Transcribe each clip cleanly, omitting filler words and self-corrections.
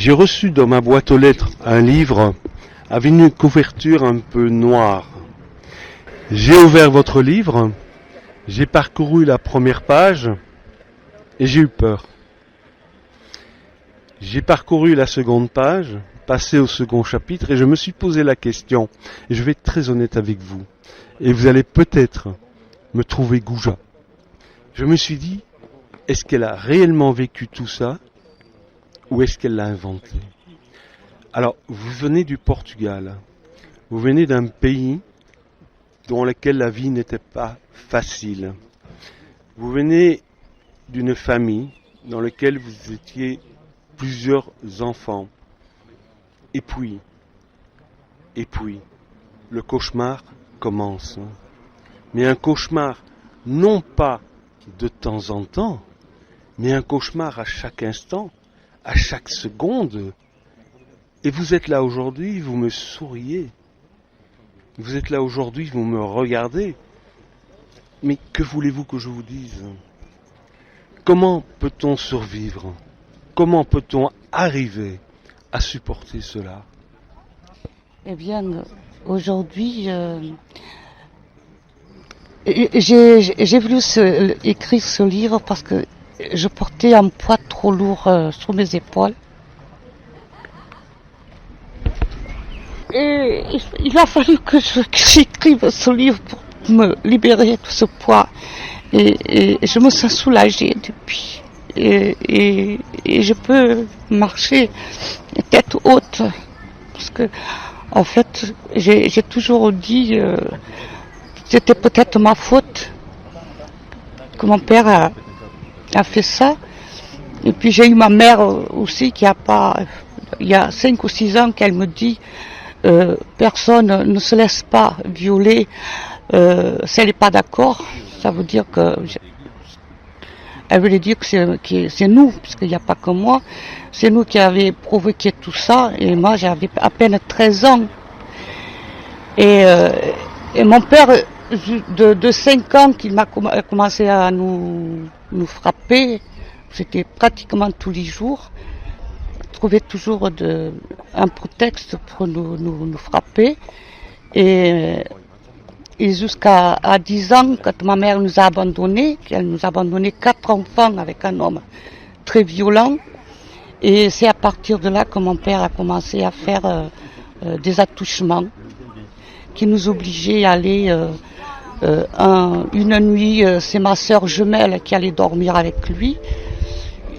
J'ai reçu dans ma boîte aux lettres un livre avec une couverture un peu noire. J'ai ouvert votre livre, j'ai parcouru la première page et j'ai eu peur. J'ai parcouru la seconde page, passé au second chapitre et je me suis posé la question, et je vais être très honnête avec vous, et vous allez peut-être me trouver goujat. Je me suis dit, est-ce qu'elle a réellement vécu tout ça ou est-ce qu'elle l'a inventé? Alors, vous venez du Portugal, vous venez d'un pays dans lequel la vie n'était pas facile. Vous venez d'une famille dans laquelle vous étiez plusieurs enfants. Et puis, le cauchemar commence. Mais un cauchemar, non pas de temps en temps, mais un cauchemar à chaque instant, à chaque seconde. Et vous êtes là aujourd'hui, vous me souriez. Vous êtes là aujourd'hui, vous me regardez. Mais que voulez-vous que je vous dise? Comment peut-on survivre? Comment peut-on arriver à supporter cela? Eh bien, aujourd'hui, j'ai voulu écrire ce livre parce que je portais un poids trop lourd sur mes épaules. Et il a fallu que j'écrive ce livre pour me libérer de tout ce poids. Et je me sens soulagée depuis. Et je peux marcher tête haute. Parce que, en fait, j'ai toujours dit c'était peut-être ma faute que mon père a fait ça. Et puis j'ai eu ma mère aussi qui il y a 5 ou 6 ans qu'elle me dit personne ne se laisse pas violer si elle n'est pas d'accord. Ça veut dire que elle voulait dire que c'est nous, parce qu'il n'y a pas que moi, c'est nous qui avions provoqué tout ça, et moi j'avais à peine 13 ans. Et mon père, de 5 ans qu'il m'a commencé à nous frapper, c'était pratiquement tous les jours, trouvait toujours un prétexte pour nous frapper. Et jusqu'à 10 ans, quand ma mère nous a abandonnés, elle nous a abandonné 4 enfants avec un homme très violent. Et c'est à partir de là que mon père a commencé à faire des attouchements qui nous obligeaient à aller une nuit, c'est ma sœur jumelle qui allait dormir avec lui.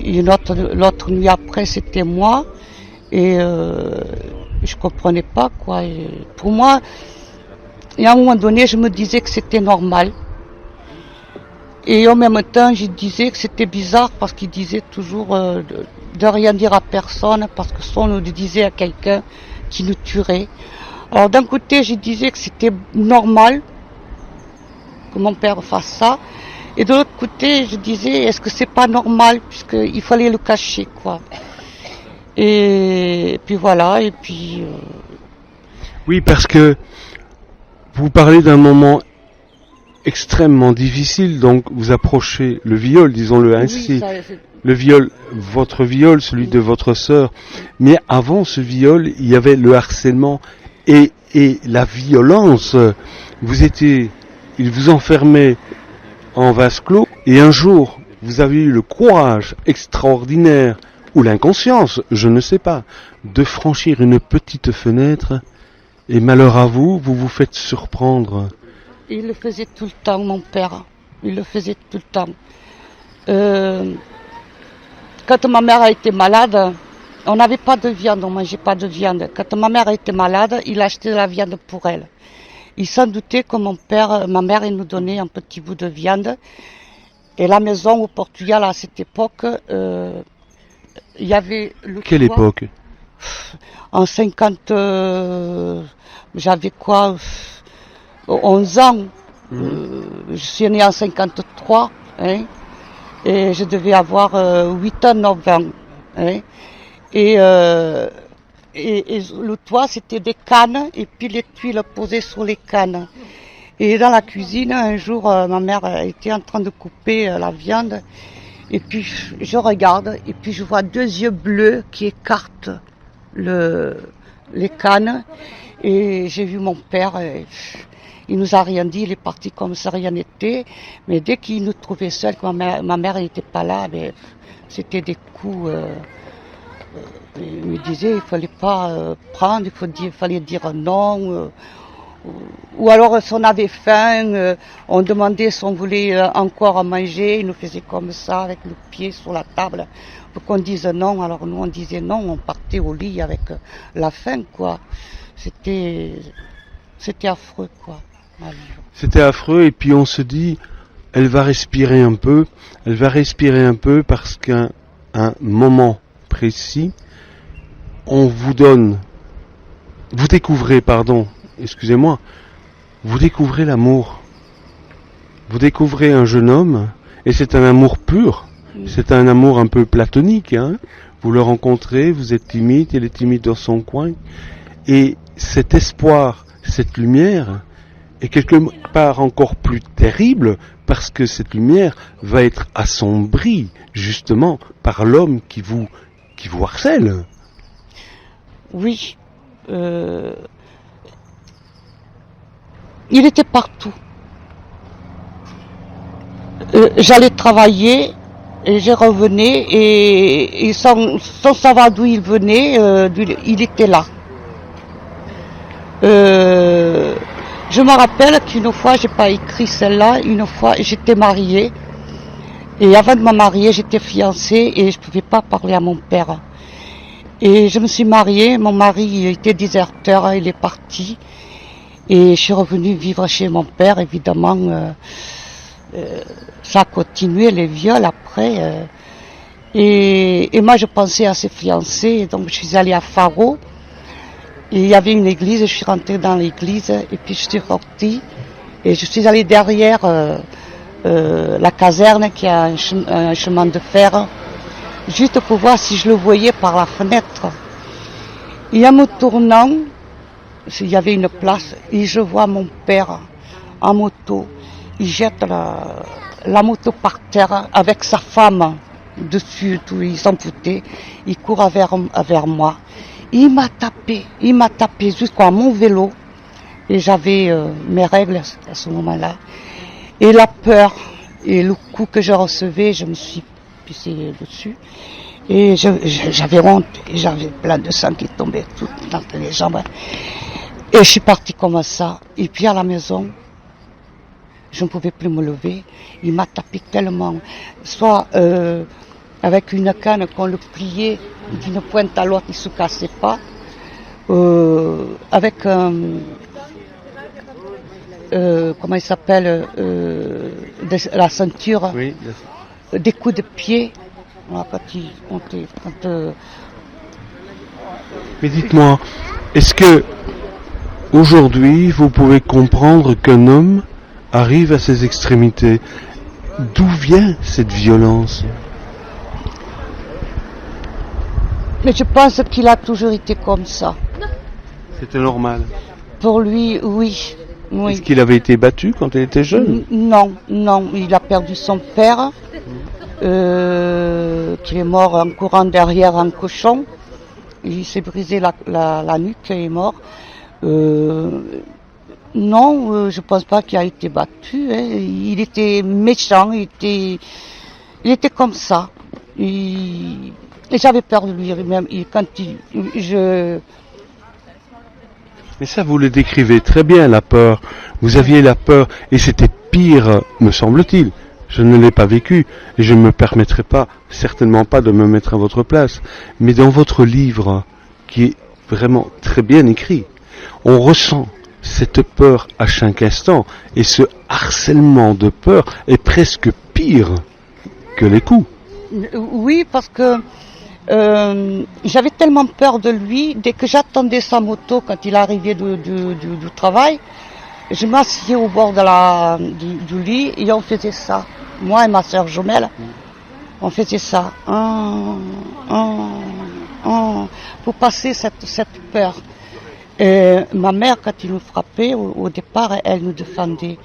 Et l'autre nuit après, c'était moi. Et je comprenais pas, quoi. Et pour moi, et à un moment donné, je me disais que c'était normal. Et en même temps, je disais que c'était bizarre parce qu'il disait toujours de rien dire à personne parce que si on le disait à quelqu'un qui nous tuerait. Alors d'un côté, je disais que c'était normal que mon père fasse ça. Et de l'autre côté, je disais, est-ce que c'est pas normal puisqu'il fallait le cacher, quoi. Et puis voilà, et puis... Oui, parce que vous parlez d'un moment extrêmement difficile, donc vous approchez le viol, disons-le ainsi. Oui, le viol, votre viol, celui de votre sœur. Mais avant ce viol, il y avait le harcèlement et la violence. Il vous enfermait en vase clos et un jour, vous avez eu le courage extraordinaire ou l'inconscience, je ne sais pas, de franchir une petite fenêtre et malheur à vous, vous vous faites surprendre. Il le faisait tout le temps, mon père. Il le faisait tout le temps. Quand ma mère a été malade, on n'avait pas de viande, on ne mangeait pas de viande. Quand ma mère a été malade, il a acheté de la viande pour elle. Il s'en doutait que ma mère, il nous donnait un petit bout de viande. Et la maison au Portugal, à cette époque, il y avait le Quelle toit. époque? En 50, j'avais quoi, 11 ans. Je suis née en 53, hein, et je devais avoir 8 ans, 9 ans. Hein, et le toit, c'était des cannes, et puis les tuiles posées sur les cannes. Et dans la cuisine, un jour, ma mère était en train de couper la viande, et puis je regarde, et puis je vois 2 yeux bleus qui écartent les cannes, et j'ai vu mon père, il nous a rien dit, il est parti comme si rien n'était, mais dès qu'il nous trouvait seuls, que ma mère n'était pas là, mais c'était des coups, il me disait il fallait pas prendre, il fallait dire non, ou alors si on avait faim, on demandait si on voulait encore manger, il nous faisait comme ça avec le pied sur la table pour qu'on dise non. Alors nous on disait non, on partait au lit avec la faim, quoi. C'était affreux, quoi. C'était affreux, et puis on se dit elle va respirer un peu parce qu'à un moment précis vous découvrez l'amour. Vous découvrez un jeune homme, et c'est un amour pur, c'est un amour un peu platonique, hein. Vous le rencontrez, vous êtes timide, il est timide dans son coin, et cet espoir, cette lumière, est quelque part encore plus terrible, parce que cette lumière va être assombrie, justement, par l'homme qui vous harcèle. Oui. Il était partout. J'allais travailler et je revenais et sans savoir d'où il venait, il était là. Je me rappelle qu'une fois, j'ai pas écrit celle-là, une fois j'étais mariée et avant de me marier, j'étais fiancée et je pouvais pas parler à mon père. Et je me suis mariée, mon mari était déserteur, il est parti. Et je suis revenue vivre chez mon père, évidemment. Ça a continué, les viols après. Et moi, je pensais à ses fiancés, donc je suis allée à Faro. Et il y avait une église, je suis rentrée dans l'église, et puis je suis sortie. Et je suis allée derrière la caserne, qui a un chemin de fer, juste pour voir si je le voyais par la fenêtre. Et en me tournant, il y avait une place, et je vois mon père en moto. Il jette la moto par terre avec sa femme dessus, tout, il s'en foutait. Il court vers moi. Il m'a tapé jusqu'à mon vélo. Et j'avais mes règles à ce moment-là. Et la peur et le coup que je recevais, je me suis pissé dessus. Et j'avais honte, et j'avais plein de sang qui tombait tout dans les jambes. Et je suis partie comme ça. Et puis à la maison, je ne pouvais plus me lever. Il m'a tapé tellement, soit avec une canne qu'on le pliait d'une pointe à l'autre, il ne se cassait pas, avec comment il s'appelle, la ceinture, Oui. des coups de pied. Mais dites-moi, est-ce que aujourd'hui vous pouvez comprendre qu'un homme arrive à ses extrémités? D'où vient cette violence? Mais je pense qu'il a toujours été comme ça. C'était normal. Pour lui, oui. Oui. Est-ce qu'il avait été battu quand il était jeune? Non, il a perdu son père. qui est mort en courant derrière un cochon. Il s'est brisé la nuque et est mort. Non, je pense pas qu'il a été battu. Hein. Il était méchant, il était comme ça. Et j'avais peur de lui même. Mais ça, vous le décrivez très bien, la peur. Vous aviez la peur, et c'était pire, me semble-t-il. Je ne l'ai pas vécu, et je ne me permettrai pas, certainement pas, de me mettre à votre place. Mais dans votre livre, qui est vraiment très bien écrit, on ressent cette peur à chaque instant, et ce harcèlement de peur est presque pire que les coups. Oui, parce que j'avais tellement peur de lui, dès que j'attendais sa moto quand il arrivait du travail, je m'asseyais au bord du lit et on faisait ça. Moi et ma sœur jumelle, on faisait ça. Pour passer cette peur. Ma mère, quand il nous frappait, au départ, elle nous défendait.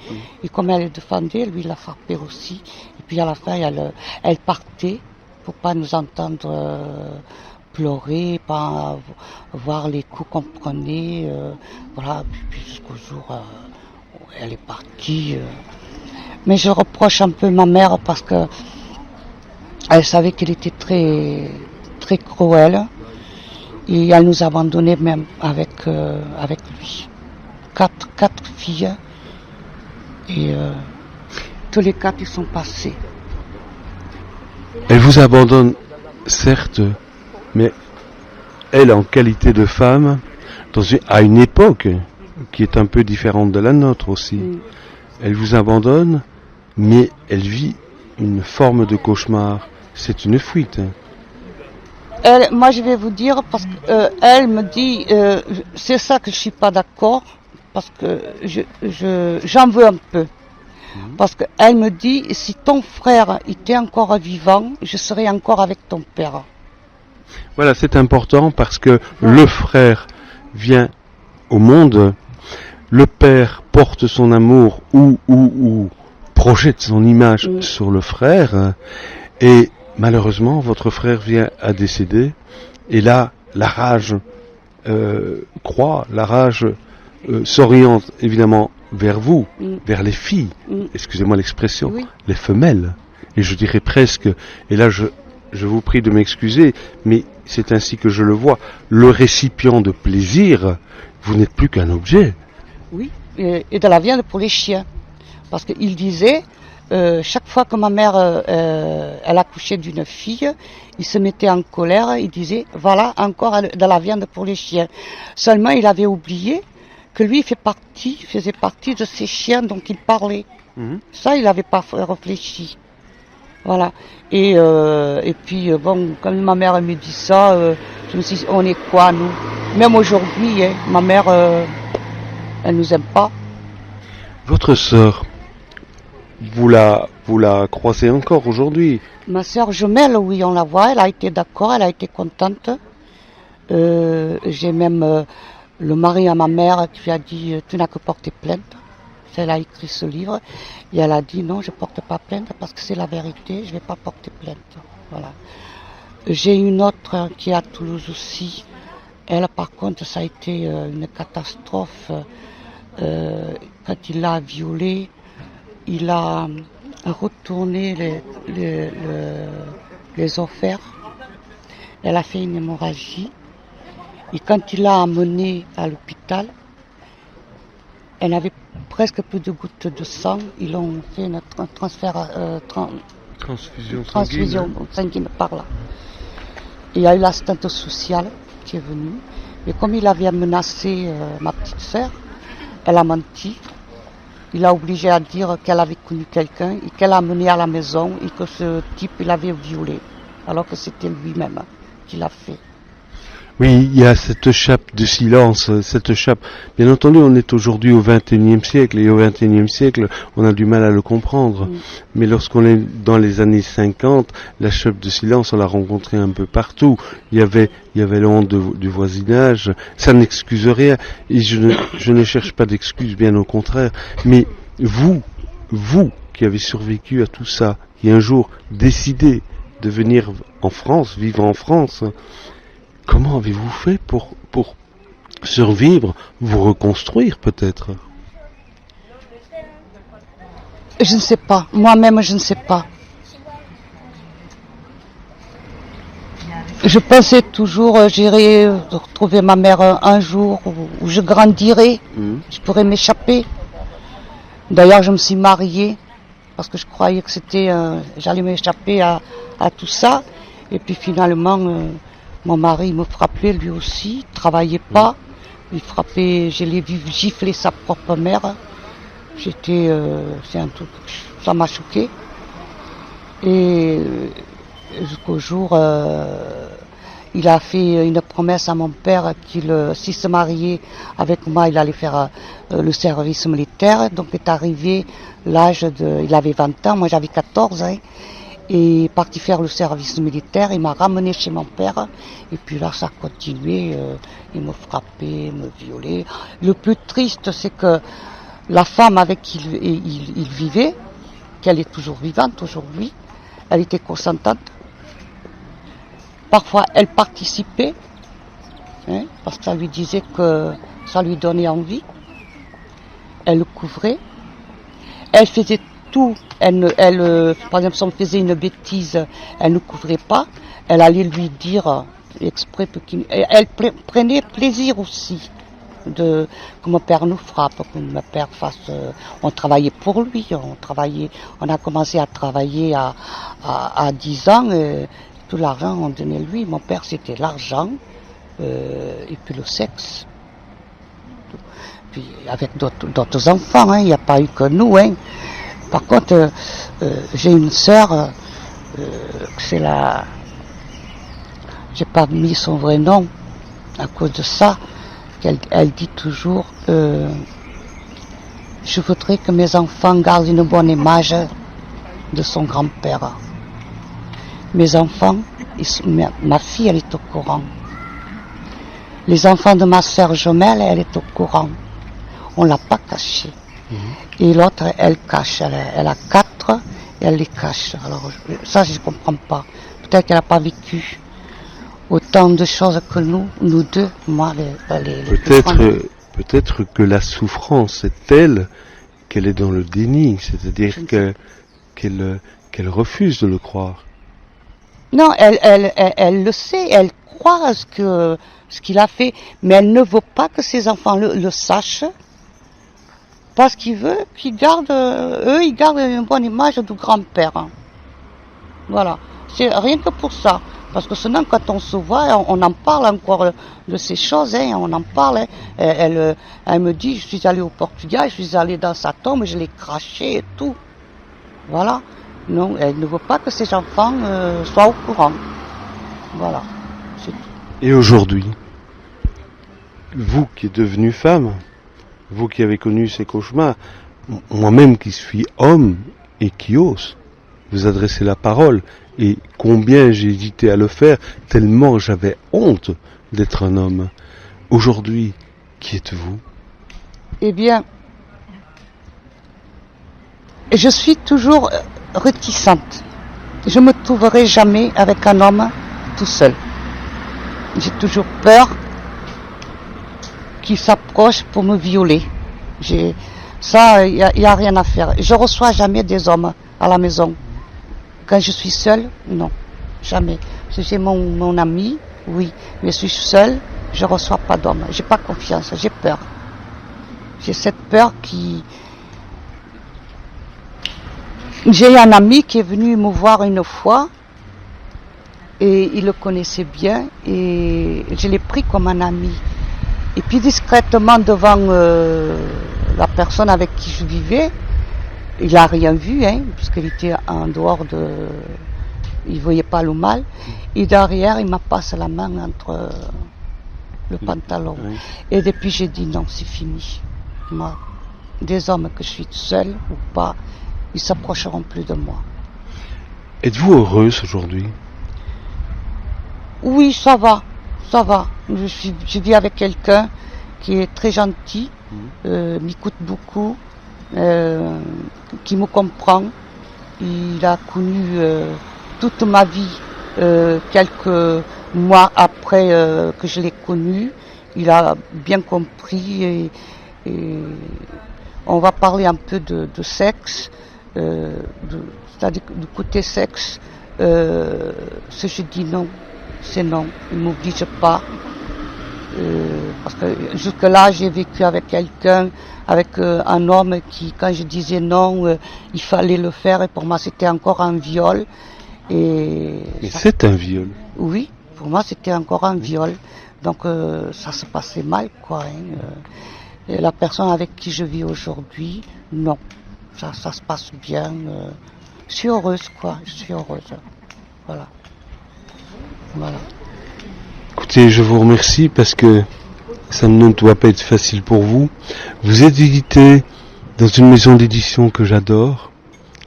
Et comme elle le défendait, lui, il la frappait aussi. Et puis à la fin, elle partait pour pas nous entendre pleurer, pas voir les coups qu'on prenait. Voilà, puis jusqu'au jour où elle est partie. Mais je reproche un peu ma mère parce que elle savait qu'elle était très, très cruelle. Et elle nous a abandonnés même avec lui. Quatre filles. Et tous les quatre, ils sont passés. Elle vous abandonne, certes, mais elle, en qualité de femme, à une époque qui est un peu différente de la nôtre aussi, elle vous abandonne, mais elle vit une forme de cauchemar. C'est une fuite. Moi, je vais vous dire, parce que elle me dit, c'est ça que je suis pas d'accord, parce que j'en veux un peu. Parce qu'elle me dit, si ton frère était encore vivant, je serais encore avec ton père. Voilà, c'est important parce que le frère vient au monde, le père porte son amour ou projette son image sur le frère, et malheureusement, votre frère vient à décéder, et là, la rage croît, la rage s'oriente évidemment vers vous, vers les filles, excusez-moi l'expression, les femelles, et je dirais presque, et là je vous prie de m'excuser, mais c'est ainsi que je le vois, le récipient de plaisir, vous n'êtes plus qu'un objet. Oui, et de la viande pour les chiens, parce qu'il disait, chaque fois que ma mère elle accouchait d'une fille, il se mettait en colère, il disait voilà encore de la viande pour les chiens. Seulement il avait oublié que lui faisait partie de ces chiens dont il parlait. Ça il n'avait pas réfléchi. Voilà. Et puis bon, comme ma mère me dit ça, je me suis dit on est quoi nous? Même aujourd'hui, hein, ma mère elle nous aime pas. Votre sœur, vous la croisez encore aujourd'hui? Ma sœur jumelle, oui, on la voit, elle a été d'accord, elle a été contente. J'ai même le mari à ma mère qui lui a dit tu n'as que porter plainte. Elle a écrit ce livre et elle a dit non, je porte pas plainte parce que c'est la vérité, je vais pas porter plainte. Voilà. J'ai une autre qui est à Toulouse aussi. Elle, par contre, ça a été une catastrophe. Quand il l'a violée, il a retourné les ovaires. Elle a fait une hémorragie. Et quand il l'a amenée à l'hôpital, elle n'avait presque plus de gouttes de sang. Ils ont fait un transfusion sanguine par là. Il y a eu l'assistante sociale qui est venue. Mais comme il avait menacé ma petite sœur, elle a menti. Il a obligé à dire qu'elle avait connu quelqu'un et qu'elle l'a amené à la maison et que ce type il l'avait violée, alors que c'était lui-même qui l'a fait. Oui, il y a cette chape de silence, cette chape. Bien entendu, on est aujourd'hui au XXIe siècle, et au XXIe siècle, on a du mal à le comprendre. Mais lorsqu'on est dans les années 50, la chape de silence, on l'a rencontrée un peu partout. Il y avait la honte du voisinage. Ça n'excuse rien, et je ne cherche pas d'excuses, bien au contraire. Mais vous qui avez survécu à tout ça, qui un jour décidez de venir en France, vivre en France, comment avez-vous fait pour survivre, vous reconstruire peut-être? Je ne sais pas. Moi-même, je ne sais pas. Je pensais toujours, j'irai retrouver ma mère un jour, où je grandirai, je pourrais m'échapper. D'ailleurs, je me suis mariée, parce que je croyais que j'allais m'échapper à tout ça. Et puis finalement, mon mari me frappait lui aussi, il travaillait pas. Il frappait, je l'ai vu gifler sa propre mère. C'est un truc, ça m'a choqué. Et jusqu'au jour, il a fait une promesse à mon père qu'il, s'il se mariait avec moi, il allait faire le service militaire. Donc est arrivé il avait 20 ans, moi j'avais 14 ans. Et il est parti faire le service militaire, il m'a ramené chez mon père, et puis là ça a continué, il me frappait, il me violait. Le plus triste, c'est que la femme avec qui il vivait, qu'elle est toujours vivante aujourd'hui, elle était consentante. Parfois elle participait, parce que ça lui disait que ça lui donnait envie. Elle le couvrait, elle faisait tout. Par exemple, si on faisait une bêtise, elle ne couvrait pas. Elle allait lui dire exprès elle prenait plaisir aussi que mon père nous frappe, que mon père fasse. On travaillait pour lui. On a commencé à travailler à 10 ans. Et tout l'argent on donnait lui. Mon père, c'était l'argent et puis le sexe. Puis avec d'autres enfants, il n'y a pas eu que nous. Par contre, j'ai une sœur, c'est j'ai pas mis son vrai nom à cause de ça, elle dit toujours, je voudrais que mes enfants gardent une bonne image de son grand-père. Mes enfants, ma fille, elle est au courant. Les enfants de ma sœur jumelle, elle est au courant. On l'a pas caché. Et l'autre, elle cache. Elle a 4 et elle les cache. Alors ça, je ne comprends pas. Peut-être qu'elle n'a pas vécu autant de choses que nous deux. Moi, peut-être que la souffrance est telle qu'elle est dans le déni, c'est-à-dire qu'elle refuse de le croire. Non, elle le sait, elle croit ce qu'il a fait, mais elle ne veut pas que ses enfants le sachent. Parce qu'il veut qu'ils gardent, ils gardent une bonne image du grand-père. Voilà. C'est rien que pour ça. Parce que sinon, quand on se voit, on en parle encore de ces choses, on en parle. Elle me dit, je suis allée au Portugal, je suis allée dans sa tombe, je l'ai craché et tout. Voilà. Non, elle ne veut pas que ses enfants soient au courant. Voilà. C'est tout. Et aujourd'hui, vous qui êtes devenue femme, vous qui avez connu ces cauchemars, moi-même qui suis homme et qui ose vous adresser la parole, et combien j'ai hésité à le faire, tellement j'avais honte d'être un homme. Aujourd'hui, qui êtes-vous? Eh bien, je suis toujours réticente. Je me trouverai jamais avec un homme tout seul. J'ai toujours peur qui s'approche pour me violer. Ça, il n'y a rien à faire. Je ne reçois jamais des hommes à la maison. Quand je suis seule, non, jamais. Si j'ai mon ami, oui, mais je suis seule, je ne reçois pas d'hommes. J'ai pas confiance, j'ai peur. J'ai cette peur qui... J'ai un ami qui est venu me voir une fois, et il le connaissait bien, et je l'ai pris comme un ami. Et puis discrètement devant la personne avec qui je vivais, il n'a rien vu, puisqu'il était en dehors il ne voyait pas le mal. Et derrière, il m'a passé la main entre le pantalon. Oui. Et depuis, j'ai dit non, c'est fini. Moi, des hommes que je suis seule ou pas, ils s'approcheront plus de moi. Êtes-vous heureuse aujourd'hui? Oui, ça va. Je vis avec quelqu'un qui est très gentil, m'écoute beaucoup, qui me comprend. il a connu toute ma vie quelques mois après que je l'ai connu. Il a bien compris et on va parler un peu de sexe, c'est-à-dire du côté sexe. Si je dis non, c'est non. Il ne m'oblige pas. Parce que jusque-là, j'ai vécu avec quelqu'un, avec un homme qui, quand je disais non, il fallait le faire. Et pour moi, c'était encore un viol. Mais c'est un viol. Oui, pour moi, c'était encore un viol. Donc, ça se passait mal, quoi. Et la personne avec qui je vis aujourd'hui, non. Ça se passe bien. Je suis heureuse, quoi. Je suis heureuse. Voilà. Voilà. Écoutez, je vous remercie parce que ça ne doit pas être facile pour vous. Vous êtes édité dans une maison d'édition que j'adore,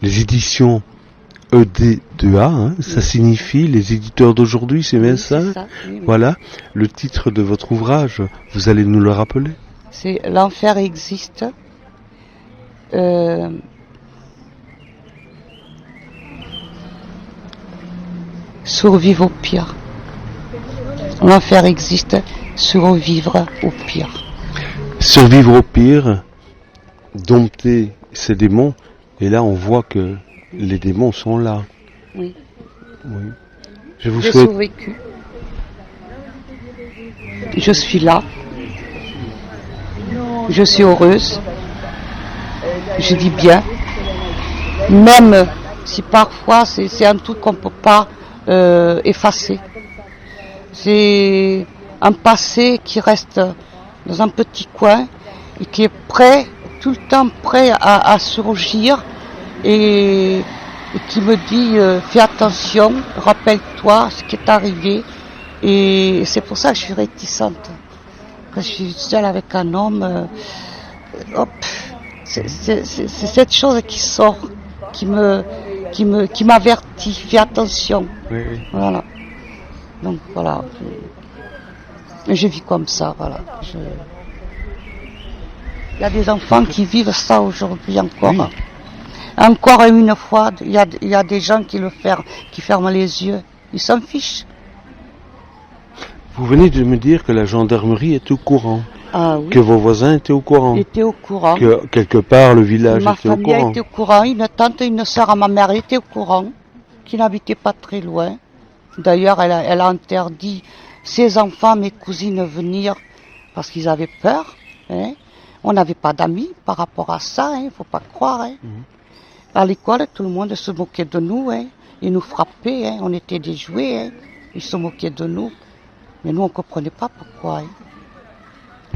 les éditions ED2A, hein, ça signifie les éditeurs d'aujourd'hui, c'est bien ça, oui. Voilà, le titre de votre ouvrage, vous allez nous le rappeler? C'est L'enfer existe. Survivre au pire. L'enfer existe, survivre au pire. Survivre au pire, dompter ces démons, et là on voit que les démons sont là. Oui. Oui. Je vous J'ai souhaite... survécu. Je suis là. Je suis heureuse. Je dis bien. Même si parfois c'est un truc qu'on ne peut pas effacer. C'est un passé qui reste dans un petit coin et qui est prêt, tout le temps prêt à surgir et qui me dit fais attention, rappelle-toi ce qui est arrivé. Et c'est pour ça que je suis réticente. Quand je suis seule avec un homme, c'est cette chose qui sort, qui m'avertit, fais attention. Oui. Voilà. Donc voilà. Je vis comme ça, voilà. Il y a des enfants qui vivent ça aujourd'hui encore. Oui. Encore une fois, il y a des gens qui ferment les yeux. Ils s'en fichent. Vous venez de me dire que la gendarmerie est au courant, Ah oui. que vos voisins étaient au courant, Étaient au courant. que quelque part le village Ma était au famille courant. était au courant. Une tante et une sœur à ma mère étaient au courant, qui n'habitaient pas très loin. D'ailleurs, elle a interdit ses enfants, mes cousines, venir parce qu'ils avaient peur. Hein. On n'avait pas d'amis par rapport à ça, il ne faut pas croire. Hein. À l'école, tout le monde se moquait de nous. Hein. Ils nous frappaient, hein. On était des jouets. Hein. Ils se moquaient de nous. Mais nous, on ne comprenait pas pourquoi. Hein.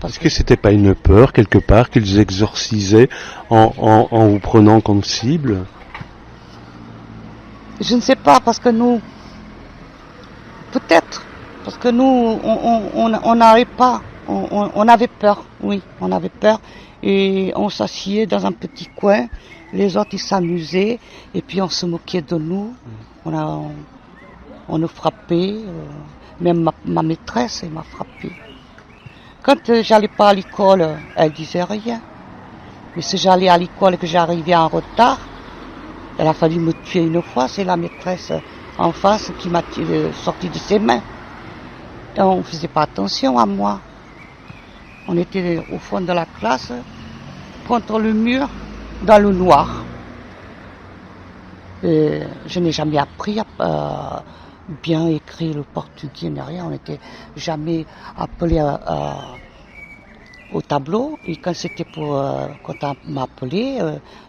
Est-ce que c'était pas une peur quelque part qu'ils exorcisaient en vous prenant comme cible? Je ne sais pas, parce que nous, peut-être, parce que nous, on n'avait pas, on avait peur, oui, on avait peur, et on s'asseyait dans un petit coin, les autres ils s'amusaient, et puis on se moquait de nous, on nous frappait, même ma maîtresse, elle m'a frappé. Quand j'allais pas à l'école, elle disait rien, mais si j'allais à l'école et que j'arrivais en retard, elle a fallu me tuer une fois, c'est la maîtresse en face qui m'a sorti de ses mains. Et on ne faisait pas attention à moi. On était au fond de la classe, contre le mur, dans le noir. Et je n'ai jamais appris à bien écrire le portugais, ni rien. On n'était jamais appelé au tableau. Et quand c'était quand elle m'appelait,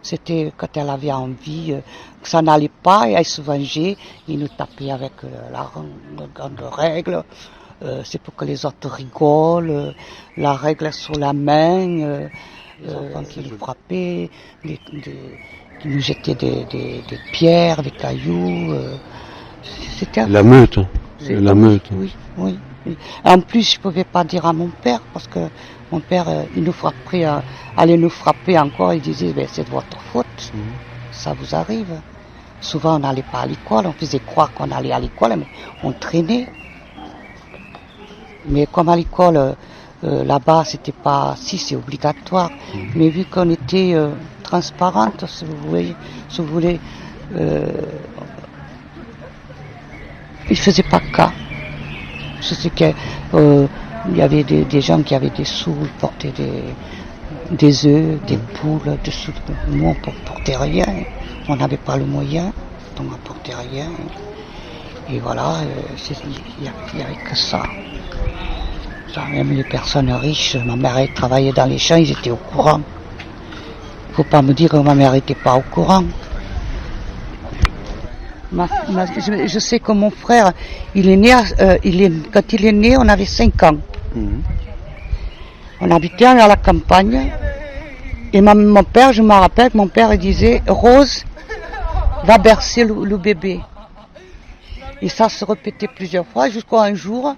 c'était quand elle avait envie que ça n'allait pas et elle se vengeait. Il nous tapait avec la grande règle. C'est pour que les autres rigolent. La règle sur la main. Les enfants qui nous frappaient, qui nous jetaient des pierres, des cailloux. C'était La meute. La meute. Oui. En plus, je ne pouvais pas dire à mon père, parce que mon père, il nous frapperait, allait nous frapper encore, il disait, c'est de votre faute, ça vous arrive. Souvent, on n'allait pas à l'école, on faisait croire qu'on allait à l'école, mais on traînait. Mais comme à l'école, là-bas, c'était pas, si c'est obligatoire, mais vu qu'on était transparente, si vous voulez, il faisait pas cas. Je sais qu'il y avait des gens qui avaient des sous, ils portaient des œufs, des poules, dessous. Nous, on ne portait rien. On n'avait pas le moyen, donc on ne portait rien. Et voilà, il n'y avait que ça. Même les personnes riches, ma mère elle travaillait dans les champs, ils étaient au courant. Il ne faut pas me dire que ma mère n'était pas au courant. Je sais que mon frère, il est né, quand il est né, on avait 5 ans. On habitait à la campagne. Et mon père, je me rappelle que mon père il disait, Rose va bercer le bébé. Et ça se répétait plusieurs fois jusqu'à un jour,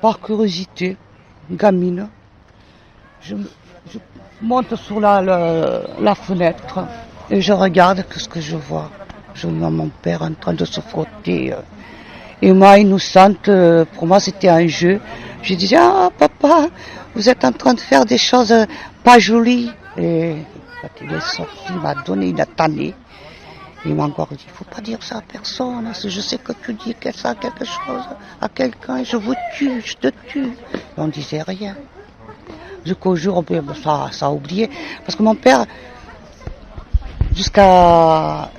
par curiosité, gamine, je monte sur la fenêtre et je regarde ce que je vois. Je vois mon père en train de se frotter. Et moi, innocente, pour moi c'était un jeu. Je disais, ah papa, vous êtes en train de faire des choses pas jolies. Et quand il est sorti, il m'a donné une tannée. Il m'a encore dit, il ne faut pas dire ça à personne. Je sais que tu dis quelque chose à quelqu'un, je vous tue, je te tue. Et on ne disait rien. Jusqu'au jour, ça a oublié. Parce que mon père, jusqu'à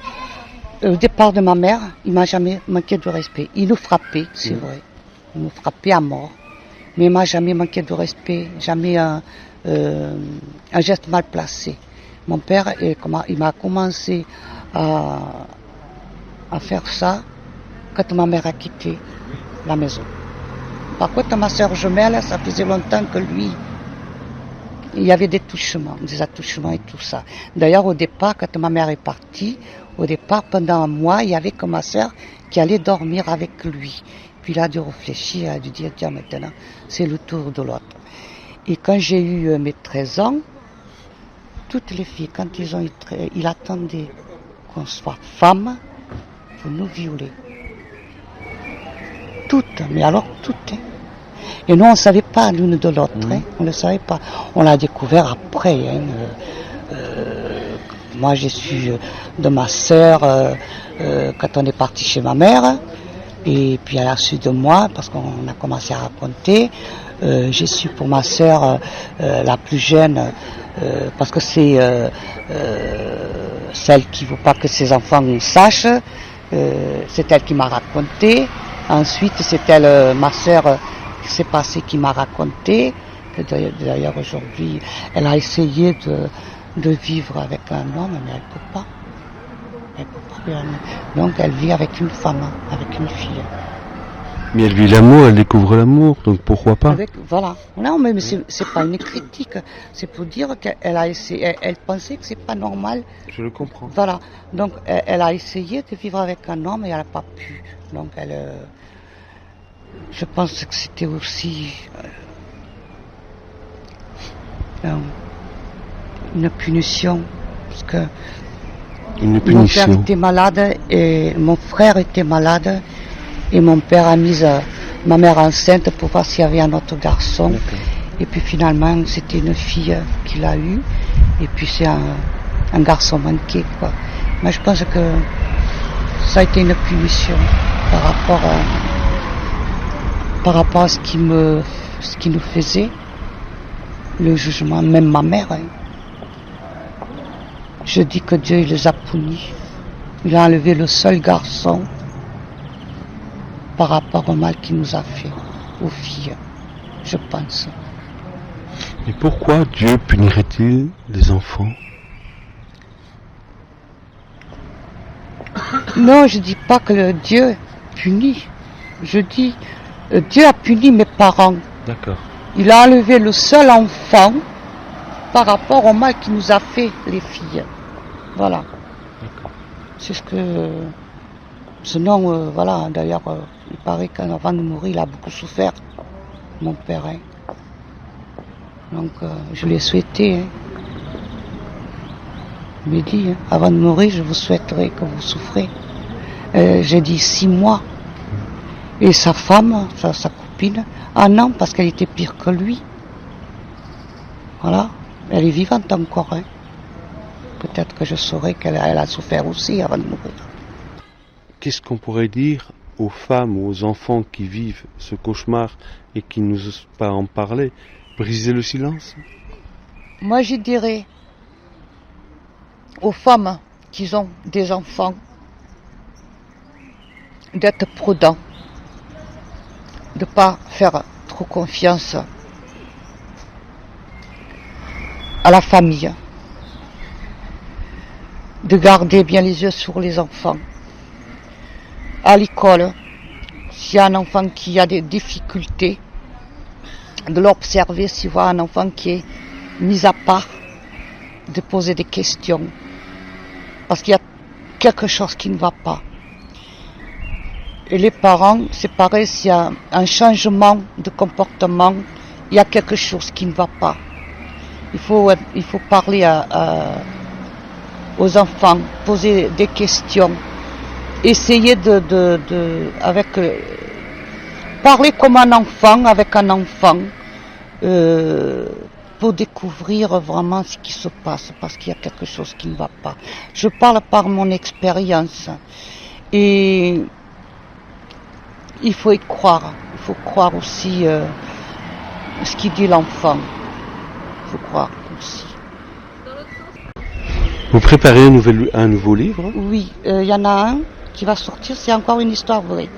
le départ de ma mère, il ne m'a jamais manqué de respect. Il nous frappait, c'est vrai. Il nous frappait à mort. Mais il ne m'a jamais manqué de respect, jamais un geste mal placé. Mon père, il m'a commencé à faire ça quand ma mère a quitté la maison. Par contre, ma soeur jumelle, ça faisait longtemps que lui, il y avait des attouchements et tout ça. D'ailleurs, au départ, quand ma mère est partie, pendant un mois, il y avait que ma soeur qui allait dormir avec lui. Puis il a dû réfléchir, il a dû dire, tiens, maintenant, c'est le tour de l'autre. Et quand j'ai eu mes 13 ans, toutes les filles, quand il attendait qu'on soit femme pour nous violer. Toutes, mais alors toutes. Hein. Et nous, on ne savait pas l'une de l'autre. Hein. On ne savait pas. On l'a découvert après. Hein. Moi, j'ai su de ma sœur quand on est parti chez ma mère. Et puis elle a su de moi parce qu'on a commencé à raconter. J'ai su pour ma sœur la plus jeune parce que c'est celle qui ne veut pas que ses enfants sachent. C'est elle qui m'a raconté. Ensuite, c'est elle, ma sœur, qui s'est passée, qui m'a raconté. D'ailleurs, aujourd'hui, elle a essayé de vivre avec un homme, mais elle ne peut pas. Elle peut pas. Donc, elle vit avec une femme, avec une fille. Mais elle vit l'amour, elle découvre l'amour, donc pourquoi pas? Voilà. Non, mais c'est pas une critique. C'est pour dire qu'elle a essayé. Elle pensait que c'est pas normal. Je le comprends. Voilà. Donc, elle a essayé de vivre avec un homme et elle n'a pas pu. Donc, je pense que c'était aussi une punition, parce que mon père était malade et mon frère était malade. Et mon père a mis ma mère enceinte pour voir s'il y avait un autre garçon. Okay. Et puis finalement, c'était une fille qu'il a eue. Et puis c'est un garçon manqué, quoi. Mais je pense que ça a été une punition par rapport à ce qu'il nous faisait. Le jugement, même ma mère. Hein. Je dis que Dieu il les a punis. Il a enlevé le seul garçon par rapport au mal qu'il nous a fait, aux filles, je pense. Et pourquoi Dieu punirait-il les enfants? Non, je ne dis pas que Dieu punit. Je dis, Dieu a puni mes parents. D'accord. Il a enlevé le seul enfant par rapport au mal qu'il nous a fait, les filles. Voilà. D'accord. C'est ce que... Sinon, voilà, d'ailleurs, il paraît qu'avant de mourir, il a beaucoup souffert, mon père. Hein. Donc, je l'ai souhaité. Hein. Il m'a dit, hein, avant de mourir, je vous souhaiterais que vous souffrez. J'ai dit 6 mois. Et sa femme, sa copine, un an, parce qu'elle était pire que lui. Voilà, elle est vivante encore. Hein. peut-être que je saurais qu'elle a souffert aussi avant de mourir. Qu'est-ce qu'on pourrait dire aux femmes ou aux enfants qui vivent ce cauchemar et qui n'osent pas en parler? Briser le silence? Moi, je dirais aux femmes qui ont des enfants d'être prudents, de ne pas faire trop confiance à la famille, de garder bien les yeux sur les enfants. À l'école, s'il y a un enfant qui a des difficultés, de l'observer, s'il voit un enfant qui est mis à part, de poser des questions, parce qu'il y a quelque chose qui ne va pas. Et les parents, c'est pareil, s'il y a un changement de comportement, il y a quelque chose qui ne va pas. Il faut parler aux enfants, poser des questions, essayer parler comme un enfant avec un enfant, pour découvrir vraiment ce qui se passe, parce qu'il y a quelque chose qui ne va pas. Je parle par mon expérience, et il faut y croire. Il faut croire aussi ce qu'il dit l'enfant. Il faut croire aussi. Vous préparez un nouveau livre? Oui, il y en a un qui va sortir, c'est encore une histoire vraie.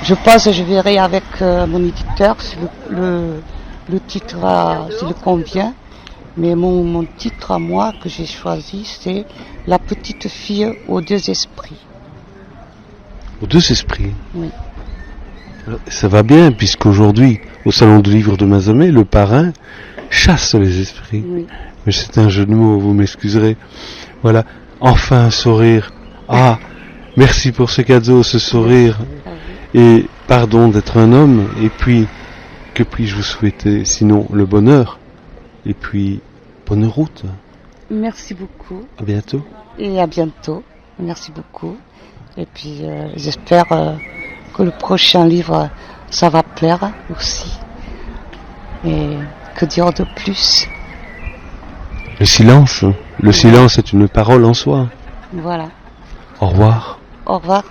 Je pense que je verrai avec mon éditeur si le titre s'il convient. Mais mon titre à moi que j'ai choisi, c'est La petite fille aux deux esprits. Aux deux esprits? Oui. Ça va bien, puisqu'aujourd'hui, au salon du livre de Mazamet, le parrain chasse les esprits. Oui. Mais c'est un jeu de mots, vous m'excuserez. Voilà, enfin un sourire. Ah, merci pour ce cadeau, ce sourire. Et pardon d'être un homme. Et puis, que puis-je vous souhaiter, sinon le bonheur? Et puis, bonne route. Merci beaucoup. À bientôt. Et à bientôt. Merci beaucoup. Et puis, j'espère que le prochain livre, ça va plaire aussi. Et que dire de plus? Le silence est une parole en soi. Voilà. Au revoir. Au revoir.